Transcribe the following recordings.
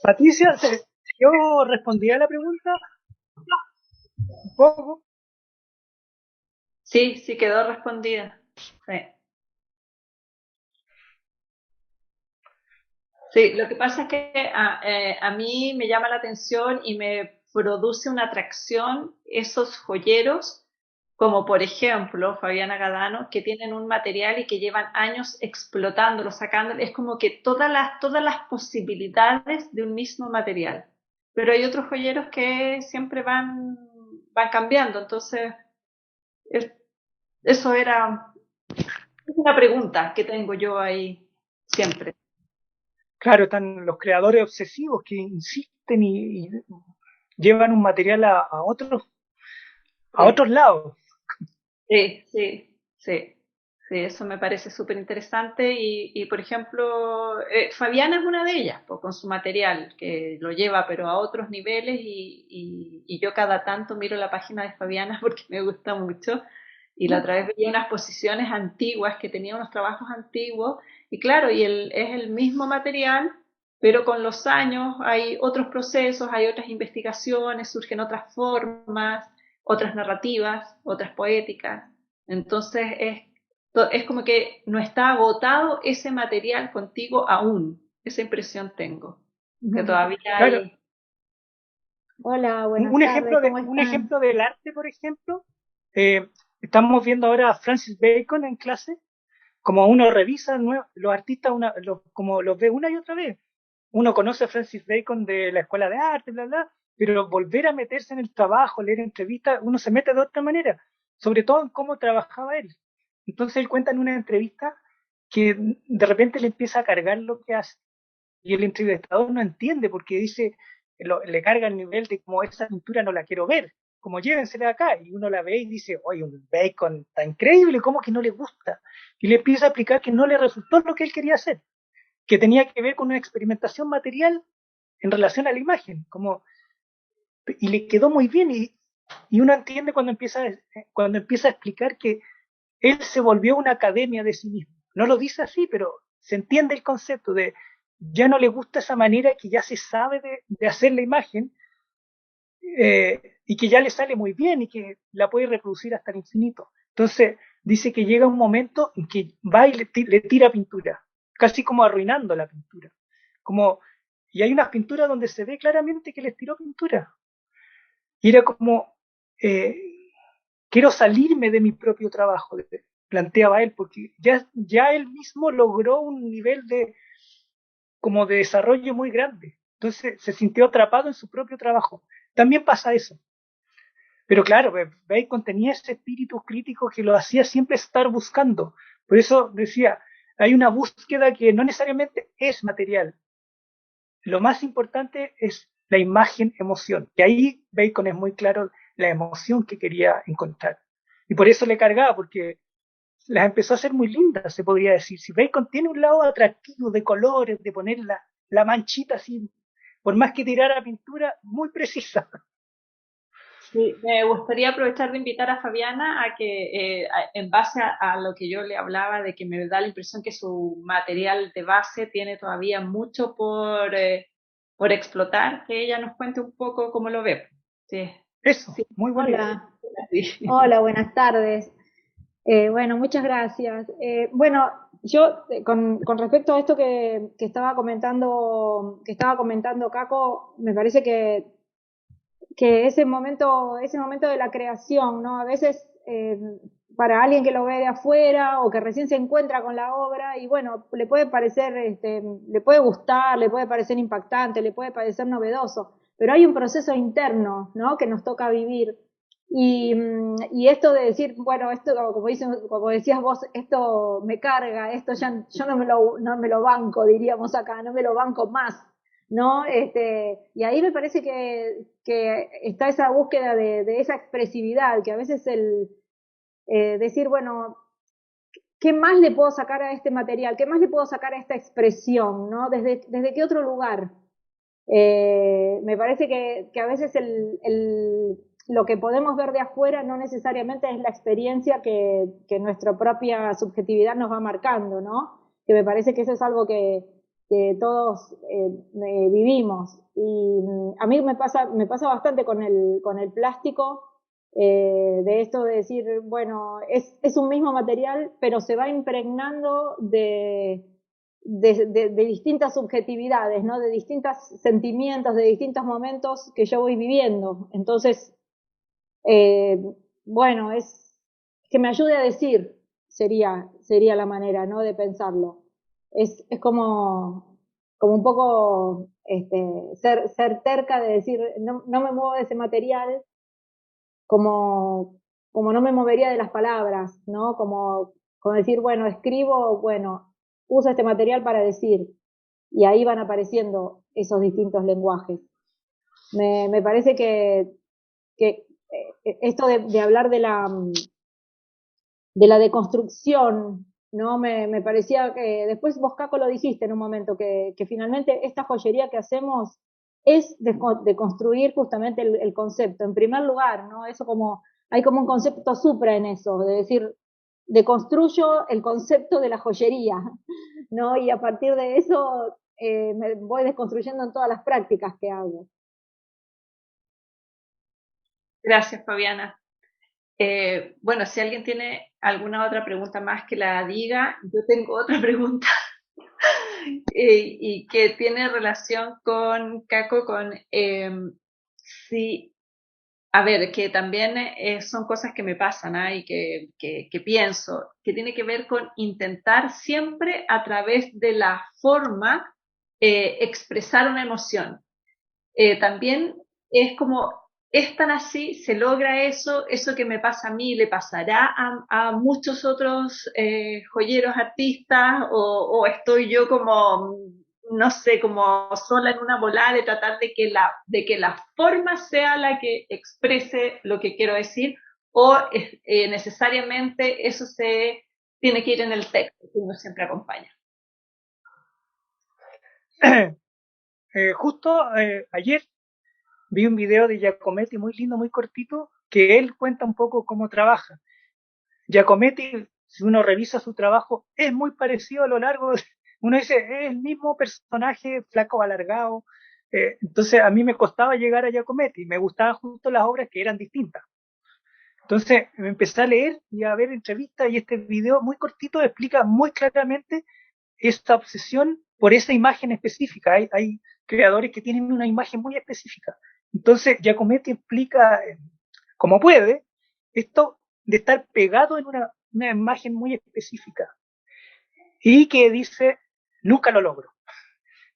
Patricia, yo respondí a la pregunta un poco. Sí, sí quedó respondida. Sí. Sí, lo que pasa es que a mí me llama la atención y me produce una atracción esos joyeros, como por ejemplo Fabiana Gadano, que tienen un material y que llevan años explotándolo, sacándolo. Es como que todas las posibilidades de un mismo material. Pero hay otros joyeros que siempre van cambiando. Entonces, es- eso era una pregunta que tengo yo ahí siempre. Claro, están los creadores obsesivos que insisten y llevan un material a Sí. otros lados. Sí, sí, sí, sí, eso me parece súper interesante por ejemplo, Fabiana es una de ellas, pues, con su material, que lo lleva pero a otros niveles y yo cada tanto miro la página de Fabiana porque me gusta mucho y la otra vez veía unas posiciones antiguas que tenía unos trabajos antiguos y claro, es el mismo material, pero con los años hay otros procesos, hay otras investigaciones, surgen otras formas, otras narrativas, otras poéticas. Entonces es como que no está agotado ese material contigo aún. Esa impresión tengo, que todavía Claro, hay. Hola, un, buenas un tardes, ejemplo ¿cómo un están? ejemplo del arte, por ejemplo, eh, estamos viendo ahora a Francis Bacon en clase, como uno revisa los artistas, como los ve una y otra vez. Uno conoce a Francis Bacon de la escuela de arte, bla, bla, pero volver a meterse en el trabajo, leer entrevistas, uno se mete de otra manera, sobre todo en cómo trabajaba él. Entonces él cuenta en una entrevista que de repente le empieza a cargar lo que hace y el entrevistador no entiende porque dice, le carga el nivel de como esa pintura no la quiero ver, como llévensela acá, y uno la ve y dice, oye, un Bacon tan increíble, ¿cómo que no le gusta? Y le empieza a explicar que no le resultó lo que él quería hacer, que tenía que ver con una experimentación material en relación a la imagen, y le quedó muy bien, y uno entiende cuando empieza a explicar que él se volvió una academia de sí mismo. No lo dice así, pero se entiende el concepto de ya no le gusta esa manera que ya se sabe de hacer la imagen y que ya le sale muy bien y que la puede reproducir hasta el infinito. Entonces dice que llega un momento en que va y le tira pintura, casi como arruinando la pintura. Como, y hay unas pinturas donde se ve claramente que les tiró pintura. Y era como, eh, quiero salirme de mi propio trabajo, planteaba él, porque ya él mismo logró un nivel como de desarrollo muy grande. Entonces se sintió atrapado en su propio trabajo. También pasa eso. Pero claro, Bacon tenía ese espíritu crítico que lo hacía siempre estar buscando. Por eso decía, hay una búsqueda que no necesariamente es material. Lo más importante es la imagen emoción. Y ahí Bacon es muy claro la emoción que quería encontrar. Y por eso le cargaba, porque las empezó a hacer muy lindas, se podría decir. Si Bacon tiene un lado atractivo de colores, de poner la manchita así, por más que tirara pintura, muy precisa. Sí, me gustaría aprovechar de invitar a Fabiana a que, en base a lo que yo le hablaba, de que me da la impresión que su material de base tiene todavía mucho por explotar, que ella nos cuente un poco cómo lo ve. Sí, Eso, sí, muy buena idea. Hola, sí. hola, buenas tardes. Bueno, muchas gracias. Bueno, yo con respecto a esto que estaba comentando Caco, me parece que ese momento de la creación, ¿no? A veces para alguien que lo ve de afuera o que recién se encuentra con la obra y bueno, le puede parecer, le puede gustar, le puede parecer impactante, le puede parecer novedoso, pero hay un proceso interno, ¿no? Que nos toca vivir. Y esto de decir, bueno, esto como decías vos, esto me carga, esto ya yo no me lo banco, diríamos acá, no me lo banco más. ¿No? Y ahí me parece que está esa búsqueda de esa expresividad, que a veces decir, bueno, ¿qué más le puedo sacar a este material? ¿Qué más le puedo sacar a esta expresión? ¿No? ¿Desde qué otro lugar? Me parece que a veces lo que podemos ver de afuera no necesariamente es la experiencia que nuestra propia subjetividad nos va marcando, ¿no? Que me parece que eso es algo que todos vivimos. Y a mí me pasa bastante con el plástico, de esto de decir, bueno, es un mismo material, pero se va impregnando de distintas subjetividades, ¿no? De distintos sentimientos, de distintos momentos que yo voy viviendo. Entonces, eh, bueno, es que me ayude a decir, sería la manera, ¿no? De pensarlo. Es como un poco ser terca de decir, no me muevo de ese material como, como no me movería de las palabras, ¿no? Como decir, bueno, escribo, bueno, uso este material para decir, y ahí van apareciendo esos distintos lenguajes. Me parece que esto de hablar de la deconstrucción, ¿no? Me parecía que después vos, Caco, lo dijiste en un momento, que finalmente esta joyería que hacemos es de construir justamente el concepto. En primer lugar, ¿no? Eso como, hay como un concepto supra en eso, de decir, deconstruyo el concepto de la joyería, ¿no? Y a partir de eso me voy desconstruyendo en todas las prácticas que hago. Gracias, Fabiana. Bueno, si alguien tiene alguna otra pregunta más que la diga, yo tengo otra pregunta y que tiene relación con Caco, con si, a ver, que también son cosas que me pasan y que pienso, que tiene que ver con intentar siempre a través de la forma expresar una emoción. También es como, es tan así, se logra eso, eso que me pasa a mí le pasará a muchos otros joyeros artistas o estoy yo como, no sé, como sola en una volada de tratar de que la forma sea la que exprese lo que quiero decir o necesariamente eso se tiene que ir en el texto que uno siempre acompaña. Justo ayer vi un video de Giacometti muy lindo, muy cortito, que él cuenta un poco cómo trabaja. Giacometti, si uno revisa su trabajo, es muy parecido a lo largo. Uno dice, es el mismo personaje, flaco, alargado. Entonces a mí me costaba llegar a Giacometti, me gustaban justo las obras que eran distintas. Entonces me empecé a leer y a ver entrevistas y este video muy cortito explica muy claramente esta obsesión por esa imagen específica. Hay creadores que tienen una imagen muy específica. Entonces Giacometti explica, como puede, esto de estar pegado en una imagen muy específica y que dice, nunca lo logro.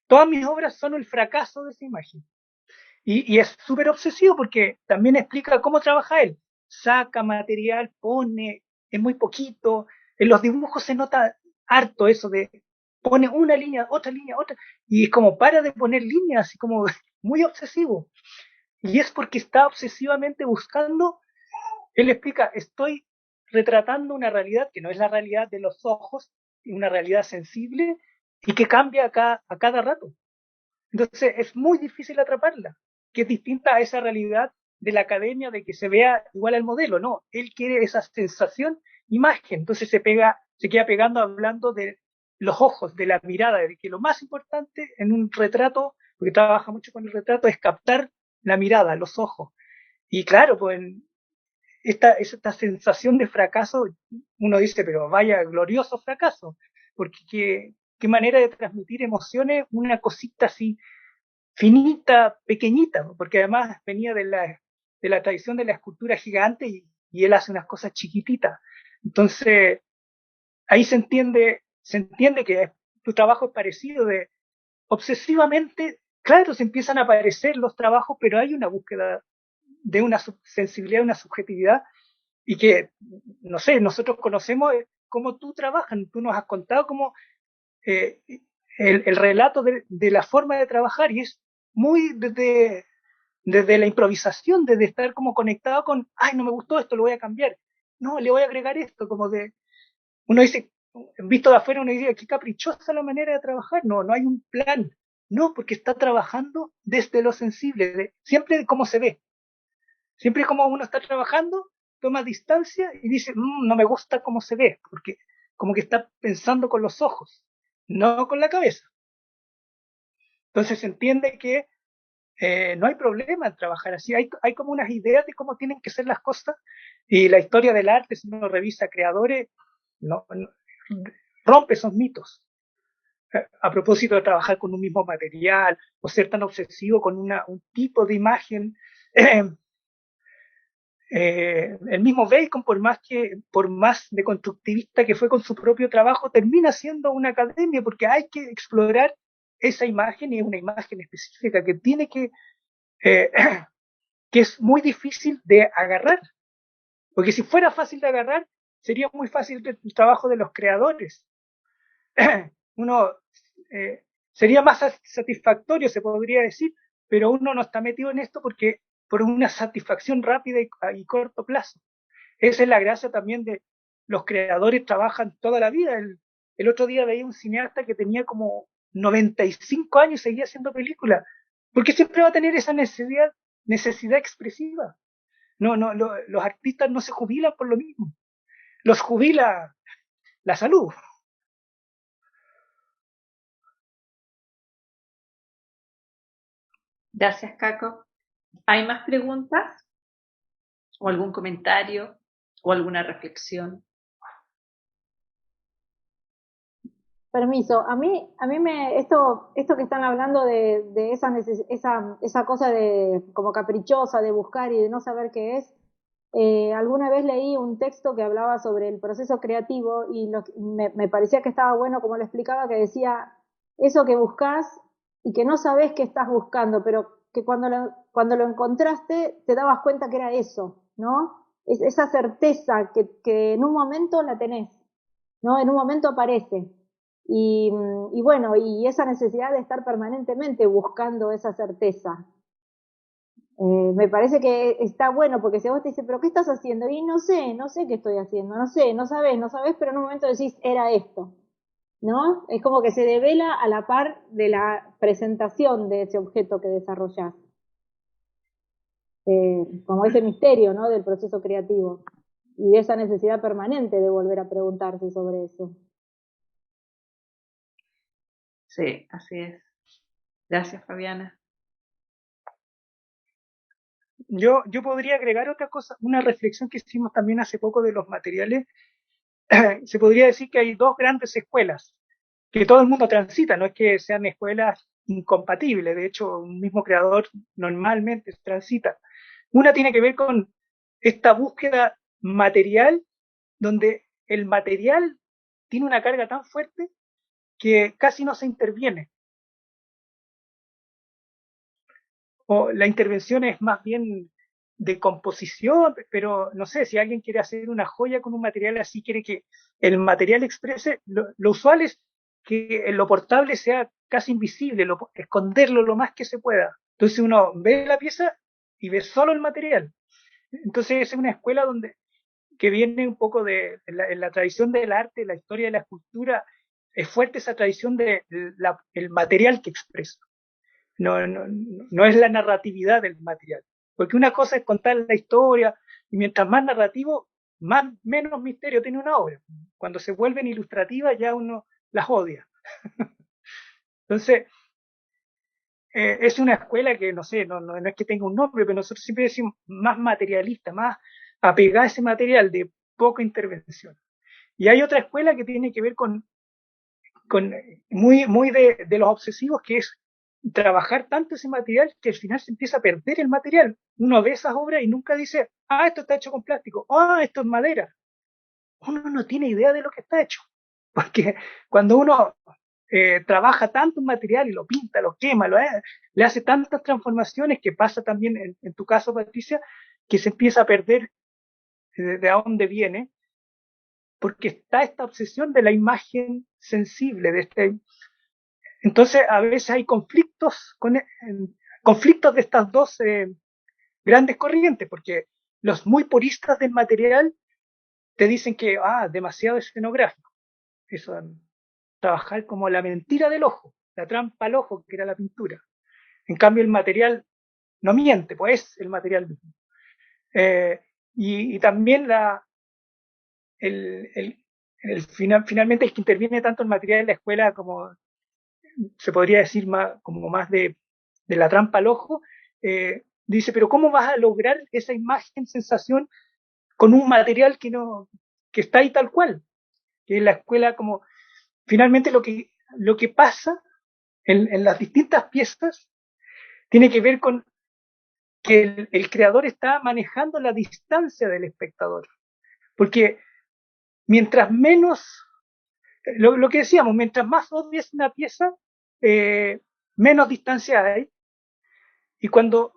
Todas mis obras son el fracaso de esa imagen. Y es súper obsesivo porque también explica cómo trabaja él. Saca material, pone, es muy poquito. En los dibujos se nota harto eso de pone una línea, otra, y es como para de poner líneas, así como muy obsesivo. Y es porque está obsesivamente buscando, él explica, estoy retratando una realidad que no es la realidad de los ojos, una realidad sensible y que cambia a cada rato. Entonces es muy difícil atraparla, que es distinta a esa realidad de la academia de que se vea igual al modelo, no, él quiere esa sensación, imagen, entonces se queda pegando hablando de los ojos, de la mirada, de que lo más importante en un retrato, porque trabaja mucho con el retrato, es captar la mirada, los ojos. Y claro, pues esta sensación de fracaso, uno dice, pero vaya glorioso fracaso, porque qué manera de transmitir emociones, una cosita así finita, pequeñita, porque además venía de la tradición de la escultura gigante y él hace unas cosas chiquititas. Entonces, ahí se entiende que tu trabajo es parecido de obsesivamente, claro, se empiezan a aparecer los trabajos, pero hay una búsqueda de una sensibilidad, una subjetividad y que, no sé, nosotros conocemos cómo tú trabajas, tú nos has contado cómo eh, el relato de la forma de trabajar y es muy desde la improvisación, desde estar como conectado con, ay, no me gustó esto, lo voy a cambiar. No, le voy a agregar esto, como de, uno dice, visto de afuera, uno dice, qué caprichosa la manera de trabajar. No, no hay un plan. No, porque está trabajando desde lo sensible, siempre de cómo se ve. Siempre como uno está trabajando, toma distancia y dice, no me gusta cómo se ve, porque como que está pensando con los ojos, no con la cabeza. Entonces se entiende que no hay problema en trabajar así. Hay como unas ideas de cómo tienen que ser las cosas, y la historia del arte, si uno revisa creadores, no rompe esos mitos. A propósito de trabajar con un mismo material o ser tan obsesivo con un tipo de imagen. El mismo Bacon, por más deconstructivista que fue con su propio trabajo, termina siendo una academia, porque hay que explorar esa imagen, y es una imagen específica que tiene eh, que es muy difícil de agarrar, porque si fuera fácil de agarrar, sería muy fácil el trabajo de los creadores. Uno sería más satisfactorio, se podría decir, pero uno no está metido en esto porque por una satisfacción rápida y corto plazo. Esa es la gracia también de los creadores, trabajan toda la vida. El otro día veía un cineasta que tenía como 95 años y seguía haciendo películas, porque siempre va a tener esa necesidad expresiva. Los artistas no se jubilan por lo mismo, los jubila la salud. Gracias, Caco. ¿Hay más preguntas o algún comentario o alguna reflexión? Permiso, a mí esto que están hablando de esa cosa de como caprichosa de buscar y de no saber qué es, alguna vez leí un texto que hablaba sobre el proceso creativo y me parecía que estaba bueno como lo explicaba, que decía eso que buscas y que no sabes qué estás buscando, pero que cuando lo encontraste te dabas cuenta que era eso, ¿no? Esa certeza que en un momento la tenés, ¿no? En un momento aparece. Y bueno, y esa necesidad de estar permanentemente buscando esa certeza. Me parece que está bueno, porque si vos te dices, pero ¿qué estás haciendo? Y no sé qué estoy haciendo, no sabés, pero en un momento decís, era esto, ¿no? Es como que se devela a la par de la presentación de ese objeto que desarrollás. Como ese misterio, ¿no? Del proceso creativo. Y de esa necesidad permanente de volver a preguntarse sobre eso. Sí, así es. Gracias, Fabiana. Yo podría agregar otra cosa, una reflexión que hicimos también hace poco de los materiales. Se podría decir que hay dos grandes escuelas que todo el mundo transita, no es que sean escuelas incompatibles, de hecho un mismo creador normalmente transita. Una tiene que ver con esta búsqueda material, donde el material tiene una carga tan fuerte que casi no se interviene, o la intervención es más bien de composición, pero no sé, si alguien quiere hacer una joya con un material así, quiere que el material exprese, lo usual es que lo portable sea casi invisible, esconderlo lo más que se pueda. Entonces uno ve la pieza y ve solo el material. Entonces es una escuela donde que viene un poco en la tradición del arte, la historia de la escultura, es fuerte esa tradición de el material que expresa. No es la narratividad del material. Porque una cosa es contar la historia, y mientras más narrativo, menos misterio tiene una obra. Cuando se vuelven ilustrativas ya uno las odia. Entonces, es una escuela que, no sé, no es que tenga un nombre, pero nosotros siempre decimos más materialista, más apegada a ese material de poca intervención. Y hay otra escuela que tiene que ver con muy de los obsesivos, que es trabajar tanto ese material que al final se empieza a perder el material. Uno ve esas obras y nunca dice, ah, esto está hecho con plástico, ah, esto es madera. Uno no tiene idea de lo que está hecho. Porque cuando uno trabaja tanto un material y lo pinta, lo quema, le hace tantas transformaciones, que pasa también en tu caso, Patricia, que se empieza a perder de dónde viene, porque está esta obsesión de la imagen sensible, de este. Entonces, a veces hay conflictos de estas dos grandes corrientes, porque los muy puristas del material te dicen que, demasiado escenográfico. Eso, trabajar como la mentira del ojo, la trampa al ojo, que era la pintura. En cambio, el material no miente, pues es el material mismo. Y también el, el finalmente el que interviene tanto el material en la escuela como se podría decir como más de la trampa al ojo, dice, pero ¿cómo vas a lograr esa imagen, sensación con un material que está ahí tal cual? Que es la escuela como, finalmente lo que pasa en las distintas piezas tiene que ver con que el creador está manejando la distancia del espectador. Porque mientras menos, lo que decíamos, mientras más odies una pieza, menos distancia hay. Y cuando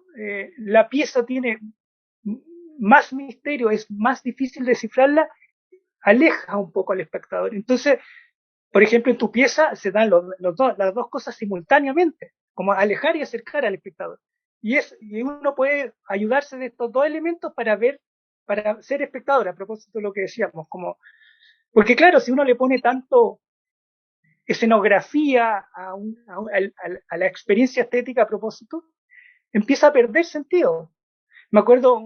la pieza tiene más misterio, es más difícil descifrarla, aleja un poco al espectador. Entonces, por ejemplo, en tu pieza se dan las dos cosas simultáneamente, como alejar y acercar al espectador. Y uno puede ayudarse de estos dos elementos para ser espectador, a propósito de lo que decíamos, porque claro, si uno le pone tanto escenografía a la experiencia estética a propósito, empieza a perder sentido. Me acuerdo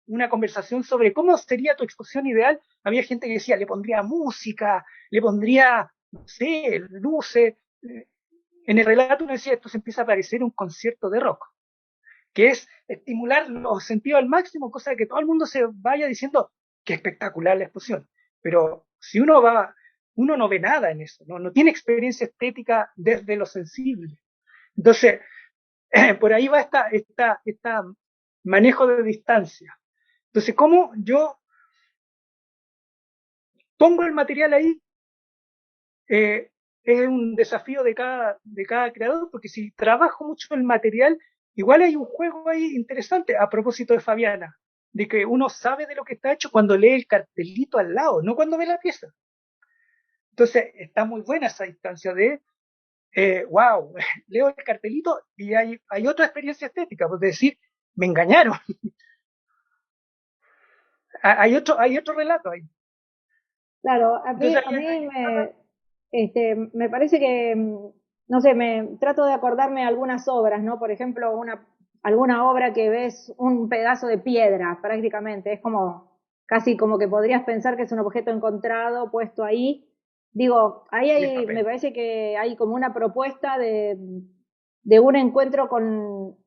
una conversación sobre cómo sería tu exposición ideal. Había gente que decía, le pondría música, le pondría, no sé, luces. En el relato uno decía, esto se empieza a parecer un concierto de rock, que es estimular los sentidos al máximo, cosa de que todo el mundo se vaya diciendo, qué espectacular la exposición. Pero si uno no ve nada en eso, no tiene experiencia estética desde lo sensible. Entonces, por ahí va esta manejo de distancia. Entonces, ¿cómo yo pongo el material ahí? Es un desafío de cada creador, porque si trabajo mucho el material, igual hay un juego ahí interesante, a propósito de Fabiana, de que uno sabe de lo que está hecho cuando lee el cartelito al lado, no cuando ve la pieza. Entonces, está muy buena esa distancia de, wow, leo el cartelito y hay otra experiencia estética, pues decir, me engañaron. Hay otro relato ahí. Claro, a mí, Entonces, a mí me parece que, no sé, me trato de acordarme de algunas obras, ¿no? Por ejemplo, alguna obra que ves un pedazo de piedra prácticamente, es como, casi como que podrías pensar que es un objeto encontrado puesto ahí. Digo, me parece que hay como una propuesta de un encuentro con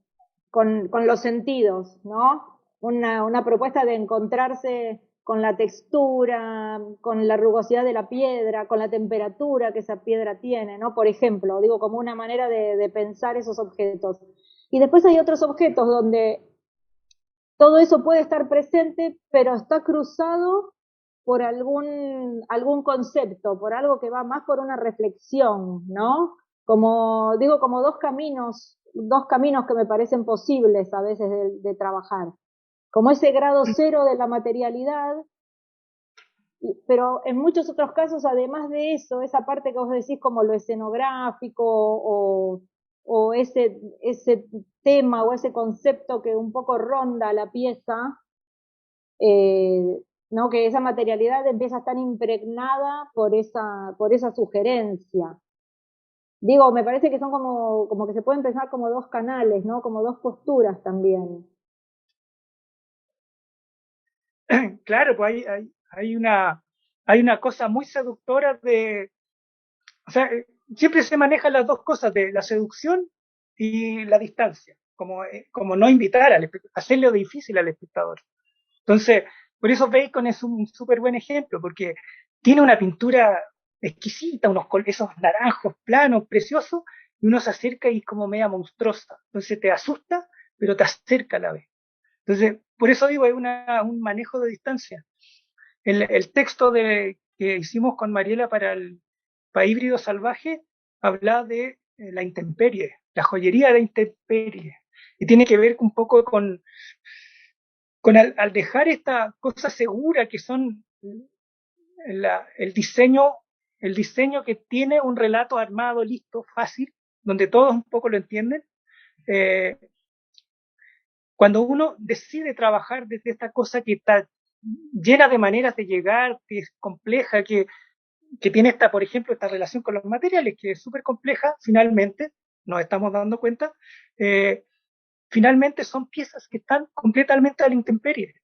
los sentidos, ¿no? Una propuesta de encontrarse con la textura, con la rugosidad de la piedra, con la temperatura que esa piedra tiene, ¿no? Por ejemplo, digo, como una manera de pensar esos objetos. Y después hay otros objetos donde todo eso puede estar presente, pero está cruzado por algún concepto, por algo que va más por una reflexión, ¿no? Como, digo, como dos caminos que me parecen posibles a veces de trabajar. Como ese grado cero de la materialidad, pero en muchos otros casos, además de eso, esa parte que vos decís como lo escenográfico o ese tema o ese concepto que un poco ronda la pieza, ¿no? Que esa materialidad empieza a estar impregnada por esa sugerencia. Digo, me parece que son como que se pueden pensar como dos canales, ¿no? Como dos posturas también. claro, pues hay una cosa muy seductora o sea, siempre se manejan las dos cosas, de la seducción y la distancia, como no invitar hacerle difícil al espectador. Entonces, por eso Bacon es un súper buen ejemplo, porque tiene una pintura exquisita, esos naranjos planos, preciosos, y uno se acerca y es como media monstruosa. Entonces te asusta, pero te acerca a la vez. Entonces, por eso digo, es un manejo de distancia. El texto que hicimos con Mariela para Híbrido Salvaje habla de la intemperie, la joyería de la intemperie. Y tiene que ver un poco al dejar esta cosa segura que son el diseño que tiene un relato armado, listo, fácil, donde todos un poco lo entienden. Eh, Cuando uno decide trabajar desde esta cosa que está llena de maneras de llegar, que es compleja, que tiene por ejemplo, esta relación con los materiales, que es súper compleja, finalmente, nos estamos dando cuenta, eh, finalmente son piezas que están completamente a la intemperie,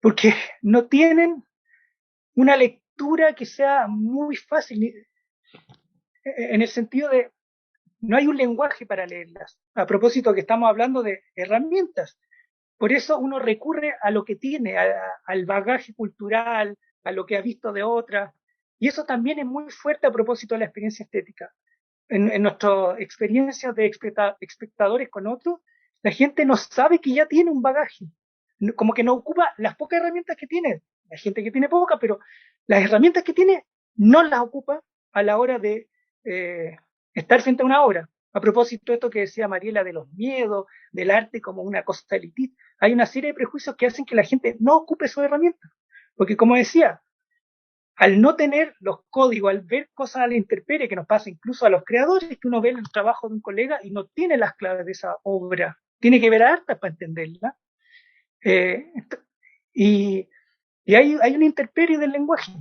porque no tienen una lectura que sea muy fácil, en el sentido de no hay un lenguaje para leerlas. A propósito que estamos hablando de herramientas. Por eso uno recurre a lo que tiene, al bagaje cultural, a lo que ha visto de otras. Y eso también es muy fuerte a propósito de la experiencia estética. En nuestras experiencias de espectadores con otros, la gente no sabe que ya tiene un bagaje. Como que no ocupa las pocas herramientas que tiene. Hay gente que tiene pocas, pero las herramientas que tiene no las ocupa a la hora de estar frente a una obra. A propósito de esto que decía Mariela de los miedos, del arte como una cosa elitista, hay una serie de prejuicios que hacen que la gente no ocupe sus herramientas. Porque como decía, al no tener los códigos, al ver cosas a la intemperie que nos pasa incluso a los creadores, que uno ve el trabajo de un colega y no tiene las claves de esa obra, tiene que ver hartas para entenderla. Eh, y y hay una intemperie del lenguaje.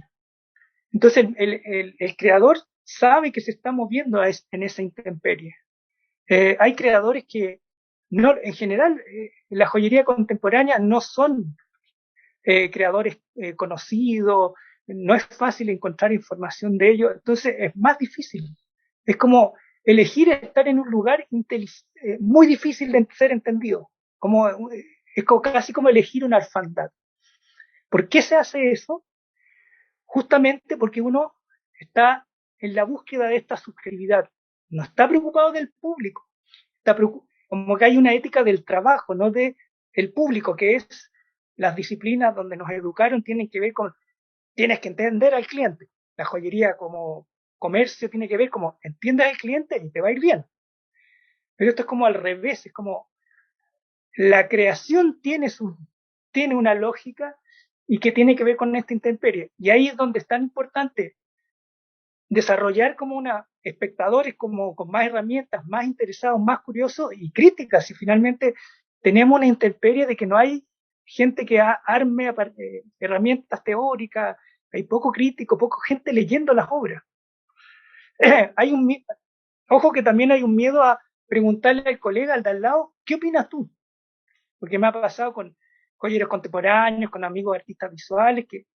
Entonces el creador sabe que se está moviendo en esa intemperie. Hay creadores que, no, en general, la joyería contemporánea no son creadores conocidos, no es fácil encontrar información de ellos, entonces es más difícil. Es como elegir estar en un lugar muy difícil de ser entendido. Como, es como, casi como elegir una orfandad. ¿Por qué se hace eso? Justamente porque uno está en la búsqueda de esta subjetividad. No está preocupado del público. Está como que hay una ética del trabajo, no de el público, que es las disciplinas donde nos educaron tienen que ver con, tienes que entender al cliente. La joyería como comercio tiene que ver como entiendes al cliente y te va a ir bien. Pero esto es como al revés, es como la creación tiene una lógica y que tiene que ver con esta intemperie. Y ahí es donde es tan importante desarrollar como una espectadores como con más herramientas, más interesados, más curiosos y críticas. Y finalmente tenemos una intemperie de que no hay gente que arme herramientas teóricas, hay poco crítico, poco gente leyendo las obras. hay un Ojo que también hay un miedo a preguntarle al colega, al de al lado, ¿qué opinas tú? Porque me ha pasado con joyeros contemporáneos, con amigos artistas visuales que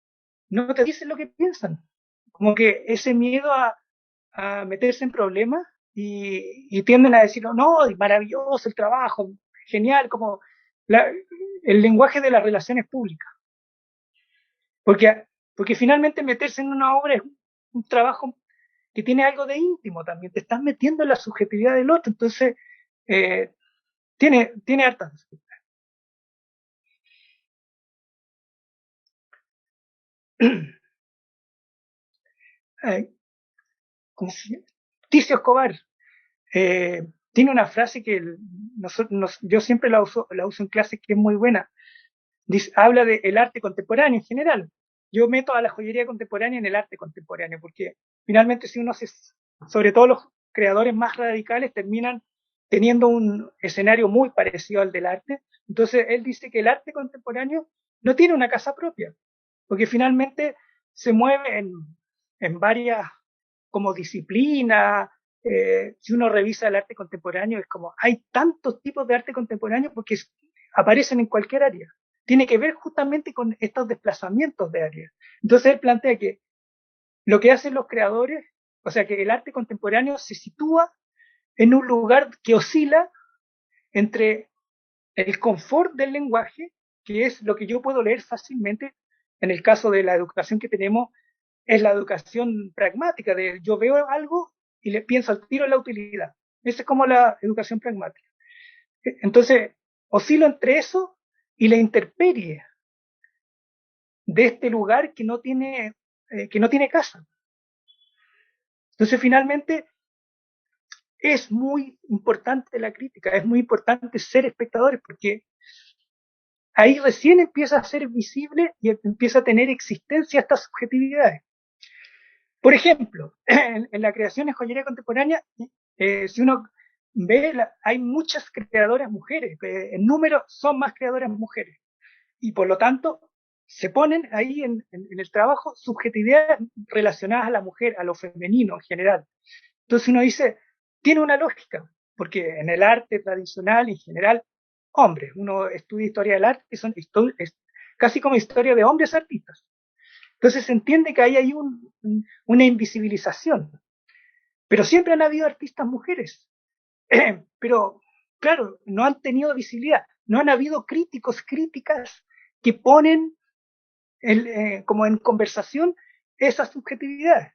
no te dicen lo que piensan. Como que ese miedo a meterse en problemas y tienden a decir, no, maravilloso el trabajo, genial, como la, el lenguaje de las relaciones públicas. Porque, porque finalmente meterse en una obra es un trabajo que tiene algo de íntimo también, te estás metiendo en la subjetividad del otro, entonces eh, tiene hartas. ¿Cómo se llama? Ticio Escobar tiene una frase que yo siempre la uso en clase que es muy buena. Habla del arte contemporáneo en general. Yo meto a la joyería contemporánea en el arte contemporáneo, porque finalmente si uno sobre todo los creadores más radicales terminan teniendo un escenario muy parecido al del arte. Entonces él dice que el arte contemporáneo no tiene una casa propia, porque finalmente se mueve en varias como disciplinas. Si uno revisa el arte contemporáneo, es como hay tantos tipos de arte contemporáneo porque aparecen en cualquier área. Tiene que ver justamente con estos desplazamientos de áreas. Entonces él plantea que lo que hacen los creadores, o sea, que el arte contemporáneo se sitúa en un lugar que oscila entre el confort del lenguaje, que es lo que yo puedo leer fácilmente. En el caso de la educación que tenemos, es la educación pragmática, de yo veo algo y le pienso al tiro en la utilidad. Esa es como la educación pragmática. Entonces, oscilo entre eso y la intemperie de este lugar que no tiene casa. Entonces, finalmente, es muy importante la crítica, es muy importante ser espectadores, porque ahí recién empieza a ser visible y empieza a tener existencia estas subjetividades. Por ejemplo, en la creación de joyería contemporánea, si uno ve, hay muchas creadoras mujeres, en número son más creadoras mujeres, y por lo tanto se ponen ahí en el trabajo subjetividades relacionadas a la mujer, a lo femenino en general. Entonces uno dice, tiene una lógica, porque en el arte tradicional en general, hombres, uno estudia historia del arte, que son es casi como historia de hombres artistas. Entonces se entiende que ahí hay una invisibilización. pero siempre han habido artistas mujeres. Pero, claro, no han tenido visibilidad, no han habido críticos, críticas que ponen como en conversación esas subjetividades.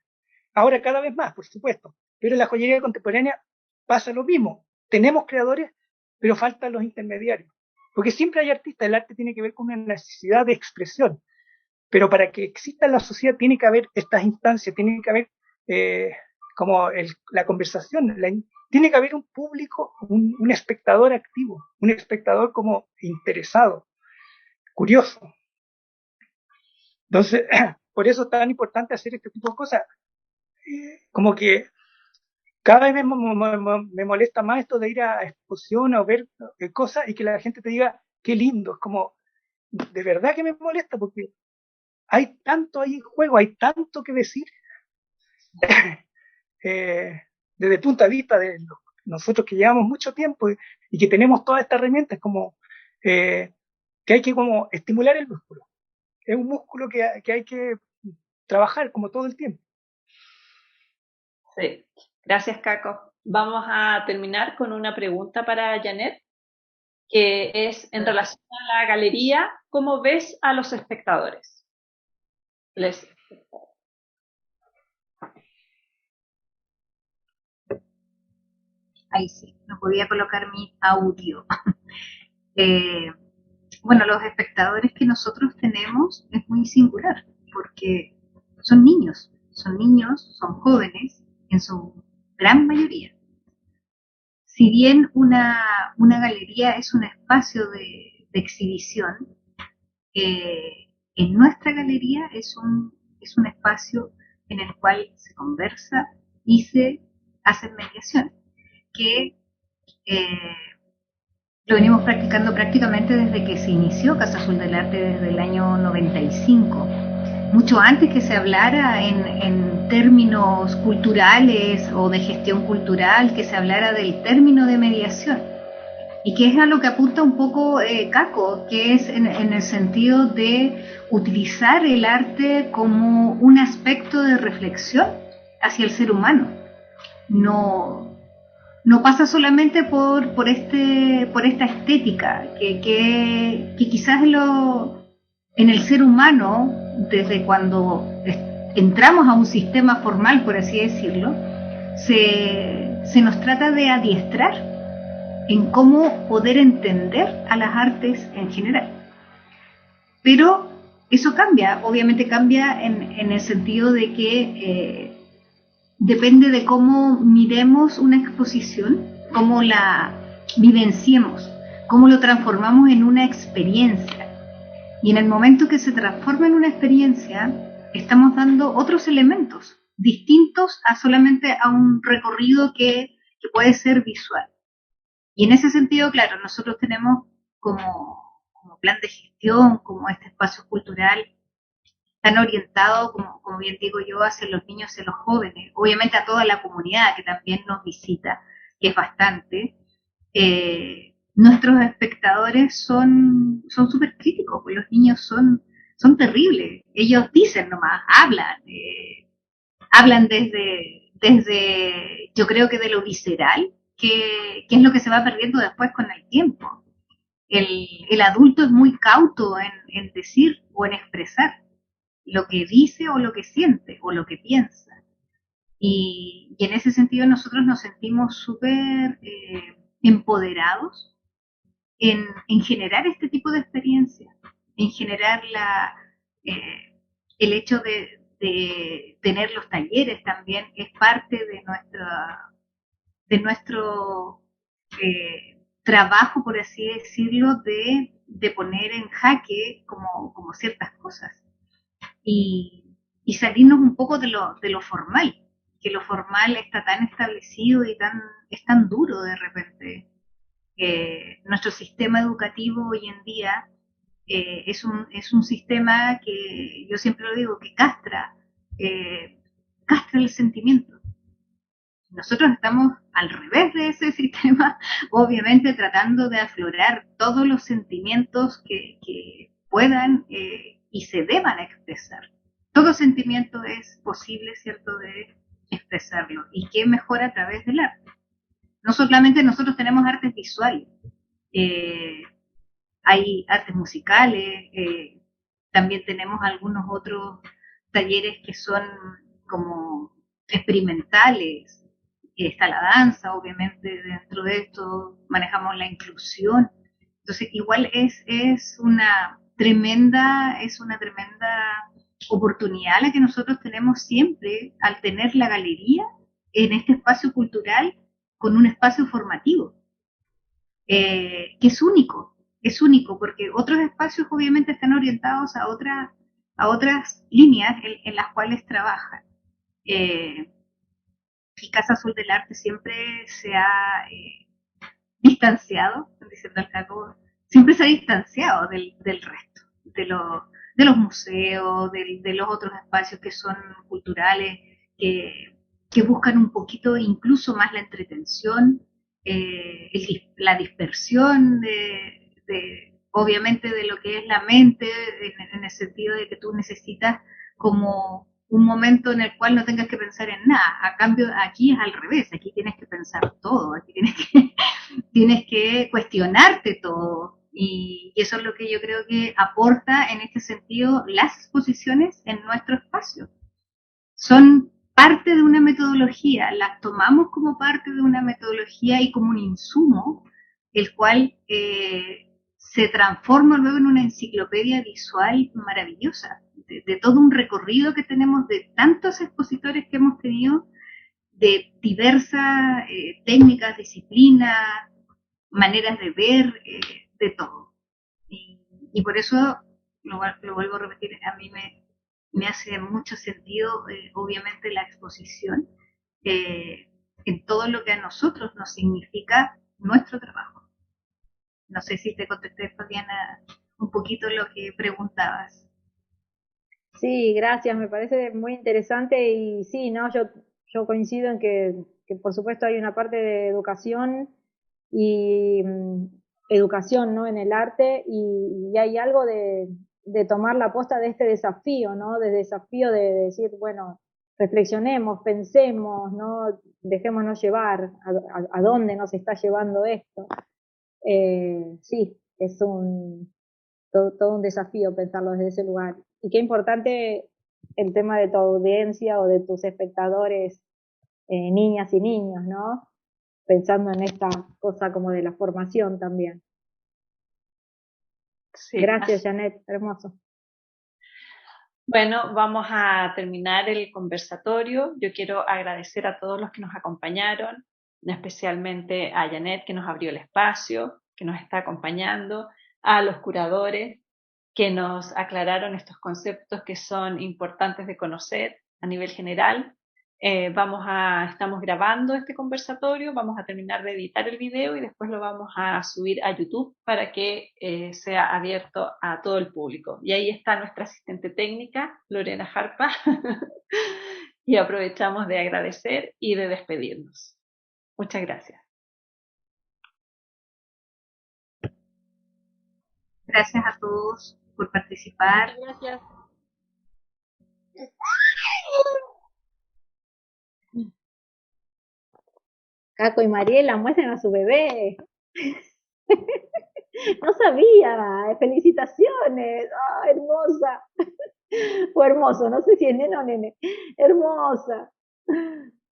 Ahora cada vez más, por supuesto, pero en la joyería contemporánea pasa lo mismo. Tenemos creadores, pero faltan los intermediarios. Porque siempre hay artistas, el arte tiene que ver con una necesidad de expresión, pero para que exista en la sociedad tiene que haber estas instancias, tiene que haber como la conversación, tiene que haber un público, un espectador activo, un espectador como interesado, curioso. Entonces, por eso es tan importante hacer este tipo de cosas. Como que cada vez me molesta más esto de ir a exposiciones o ver cosas y que la gente te diga, qué lindo. Es como, de verdad que me molesta porque hay tanto ahí en juego, hay tanto que decir. Desde el punto de vista de nosotros que llevamos mucho tiempo y que tenemos todas estas herramientas, como que hay que como estimular el músculo. Es un músculo que hay que trabajar como todo el tiempo. Sí, gracias Caco. Vamos a terminar con una pregunta para Janet, que es en relación a la galería, ¿cómo ves a los espectadores? Ahí sí, no podía colocar mi audio. Bueno, los espectadores que nosotros tenemos es muy singular, porque son niños, son jóvenes, en su gran mayoría. Si bien una galería es un espacio de exhibición, en nuestra galería es un espacio en el cual se conversa y se hacen mediaciones, que lo venimos practicando prácticamente desde que se inició Casa Azul del Arte, desde el año 95. Mucho antes que se hablara en términos culturales o de gestión cultural, que se hablara del término de mediación. Y que es a lo que apunta un poco Caco, que es en el sentido de utilizar el arte como un aspecto de reflexión hacia el ser humano. No pasa solamente por esta estética, que quizás en el ser humano, desde cuando entramos a un sistema formal, por así decirlo, se nos trata de adiestrar en cómo poder entender a las artes en general. Pero eso cambia, obviamente cambia en el sentido de que depende de cómo miremos una exposición, cómo la vivenciemos, cómo lo transformamos en una experiencia. Y en el momento que se transforma en una experiencia, estamos dando otros elementos distintos a solamente a un recorrido que puede ser visual. Y en ese sentido, claro, nosotros tenemos como plan de gestión, como este espacio cultural, tan orientado, como bien digo yo, hacia los niños y los jóvenes, obviamente a toda la comunidad que también nos visita, que es bastante. Nuestros espectadores son súper críticos, pues los niños son terribles. Ellos dicen nomás, hablan desde, yo creo que de lo visceral, que es lo que se va perdiendo después con el tiempo. El adulto es muy cauto en decir o en expresar lo que dice o lo que siente o lo que piensa. Y en ese sentido nosotros nos sentimos súper empoderados en generar este tipo de experiencias, en generar el hecho de tener los talleres también es parte de nuestro trabajo, por así decirlo, de poner en jaque como ciertas cosas y salirnos un poco de lo formal, que lo formal está tan establecido y es tan duro de repente. Nuestro sistema educativo hoy en día es un sistema que yo siempre lo digo, que castra el sentimiento. Nosotros estamos al revés de ese sistema, obviamente tratando de aflorar todos los sentimientos que puedan y se deban expresar. Todo sentimiento es posible, ¿cierto?, de expresarlo. Y qué mejor a través del arte. No solamente nosotros tenemos artes visuales, hay artes musicales, también tenemos algunos otros talleres que son como experimentales, está la danza, obviamente dentro de esto manejamos la inclusión. Entonces igual es una tremenda oportunidad la que nosotros tenemos siempre al tener la galería en este espacio cultural con un espacio formativo, que es único porque otros espacios obviamente están orientados a otras líneas en las cuales trabajan. Y Casa Azul del Arte siempre se ha distanciado, diciendo el Caco, siempre se ha distanciado del resto, de los museos, de los otros espacios que son culturales, que buscan un poquito incluso más la entretención, la dispersión obviamente de lo que es la mente, en el sentido de que tú necesitas como un momento en el cual no tengas que pensar en nada. A cambio, aquí es al revés, aquí tienes que pensar todo, aquí tienes que cuestionarte todo. Y eso es lo que yo creo que aporta en este sentido las exposiciones en nuestro espacio. Son parte de una metodología, las tomamos como parte de una metodología y como un insumo, el cual se transforma luego en una enciclopedia visual maravillosa, de todo un recorrido que tenemos, de tantos expositores que hemos tenido, de diversas técnicas, disciplinas, maneras de ver, de todo. Y por eso, lo vuelvo a repetir, a mí me hace mucho sentido, obviamente, la exposición en todo lo que a nosotros nos significa nuestro trabajo. No sé si te contesté, Fabiana, un poquito lo que preguntabas. Sí, gracias, me parece muy interesante y sí, ¿no? Yo coincido en que por supuesto hay una parte de educación y educación, ¿no? En el arte y hay algo de tomar la posta de este desafío, ¿no? De desafío de decir, bueno, reflexionemos, pensemos, ¿no? Dejémonos llevar a dónde nos está llevando esto. Sí, es todo un desafío pensarlo desde ese lugar. Y qué importante el tema de tu audiencia o de tus espectadores, niñas y niños, ¿no? Pensando en esta cosa como de la formación también. Sí, Gracias, Janet, hermoso. Bueno, vamos a terminar el conversatorio. Yo quiero agradecer a todos los que nos acompañaron, especialmente a Janet, que nos abrió el espacio, que nos está acompañando, a los curadores que nos aclararon estos conceptos que son importantes de conocer a nivel general. Estamos grabando este conversatorio, vamos a terminar de editar el video y después lo vamos a subir a YouTube para que sea abierto a todo el público. Y ahí está nuestra asistente técnica, Lorena Jarpa, y aprovechamos de agradecer y de despedirnos. Muchas gracias. Gracias a todos por participar. Gracias. Caco y Mariela muestran a su bebé. No sabía, felicitaciones, oh, hermosa. O hermoso, no sé si es nena o nene. Hermosa.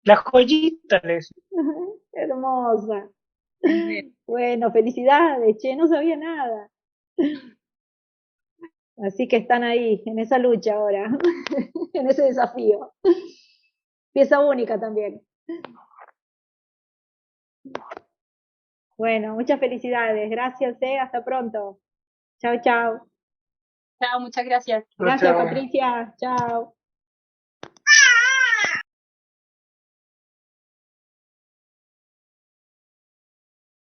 La joyita, les. Hermosa. Bueno, felicidades, che, no sabía nada. Así que están ahí, en esa lucha ahora, en ese desafío. Pieza única también. Bueno, muchas felicidades. Gracias, hasta pronto. Chao, chao. Chao, muchas gracias. Gracias, Patricia. Chao.